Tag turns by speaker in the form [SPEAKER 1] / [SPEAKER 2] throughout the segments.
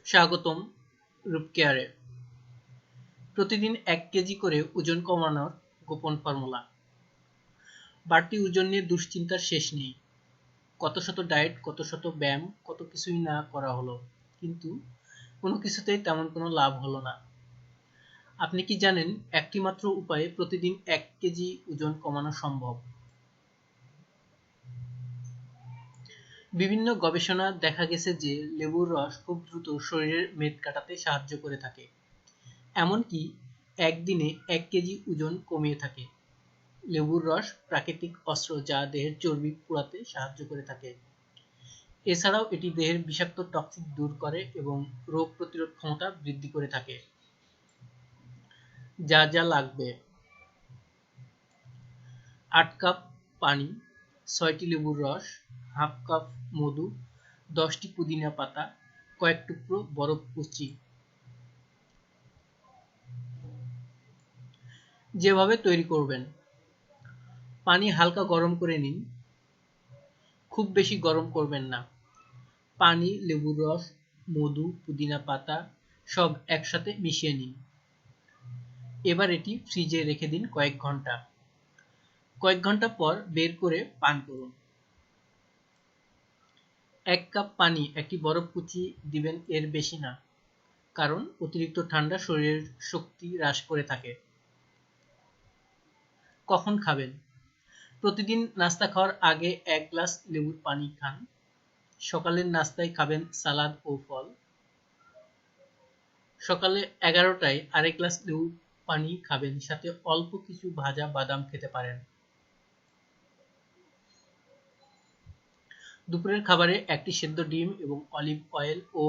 [SPEAKER 1] স্বাগতম রূপ কেয়ারে। প্রতিদিন 1 কেজি করে ওজন কমানোর গোপন ফর্মুলা। বাড়তি ওজন নিয়ে দুশ্চিন্তার শেষ নেই। কত শত ডায়েট, কত শত ব্যায়াম, কত কিছুই না করা হলো, কিন্তু কোনো কিছুতেই তেমন কোনো লাভ হলো না। আপনি কি জানেন একটি মাত্র উপায়ে প্রতিদিন 1 কেজি ওজন কমানো সম্ভব? বিভিন্ন গবেষণা দেখা গেছে যে লেবুর রস খুব দ্রুত শরীরের মেদ কাটাতে সাহায্য করে থাকে, এমনকি একদিনে 1 কেজি ওজন কমিয়ে থাকে। লেবুর রস প্রাকৃতিক অস্ত্র যা দেহের চর্বি পোড়াতে সাহায্য করে থাকে। এছাড়াও এটি দেহের বিষাক্ত টক্সিন দূর করে এবং রোগ প্রতিরোধ ক্ষমতা বৃদ্ধি করে থাকে। যা যা লাগবে: 8 কাপ পানি, 6টি লেবুর রস, হাফ কাপ মধু, 10টি পুদিনা পাতা, কয়েক টুকরো বরফ কুচি। যেভাবে তৈরি করবেন: পানি হালকা গরম করে নিন, খুব বেশি গরম করবেন না। পানি, লেবুর রস, মধু, পুদিনা পাতা সব একসাথে মিশিয়ে নিন। এবার এটি ফ্রিজে রেখে দিন কয়েক ঘন্টা। কয়েক ঘন্টা পর বের করে পান করুন। 1 কাপ পানি একটি বরফ কুচি দিবেন, এর বেশি না, কারণ অতিরিক্ত ঠান্ডা শরীরের শক্তি হ্রাস করে থাকে। কখন খাবেন: প্রতিদিন নাস্তা খাওয়ার আগে 1 গ্লাস লেবুর পানি খান। সকালের নাস্তায় খাবেন সালাদ ও ফল। সকালে 11টায় আরেক গ্লাস লেবুর পানি খাবেন, সাথে অল্প কিছু ভাজা বাদাম খেতে পারেন। দুপুরের খাবারে একটি সেদ্ধ ডিম এবং অলিভ অয়েল ও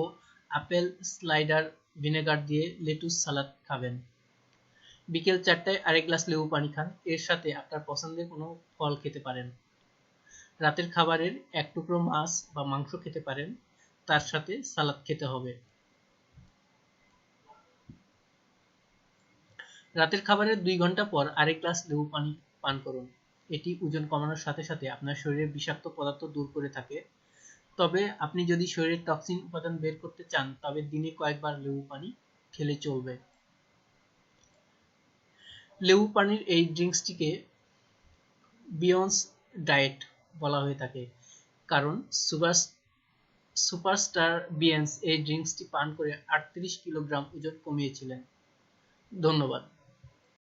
[SPEAKER 1] আপেল সাইডার ভিনেগার দিয়ে লেটুস সালাদ খাবেন। বিকেল 4টায় আরেক গ্লাস লেবু পানি খান, এর সাথে আপনার পছন্দের কোনো ফল খেতে পারেন। রাতের খাবারের 1 টুকরো মাছ বা মাংস খেতে পারেন, তার সাথে সালাদ খেতে হবে। রাতের খাবারের 2 ঘন্টা পর আরেক গ্লাস লেবু পানি পান করুন। এটি ওজন কমানোর সাথে সাথে আপনার শরীরের বিষাক্ত পদার্থ দূর করে থাকে। তবে আপনি যদি শরীরের টক্সিন উপাদান বের করতে চান, তবে দিনে কয়েকবার লেবু পানি খেলে চলবে। লেবু পানির এই ড্রিঙ্কসটিকে বিয়ন্ড ডায়েট বলা হয়ে থাকে, কারণ সুপারস্টার বিয়ন্স এই ড্রিঙ্কসটি পান করে 38 কিলোগ্রাম ওজন কমিয়েছিলেন। ধন্যবাদ।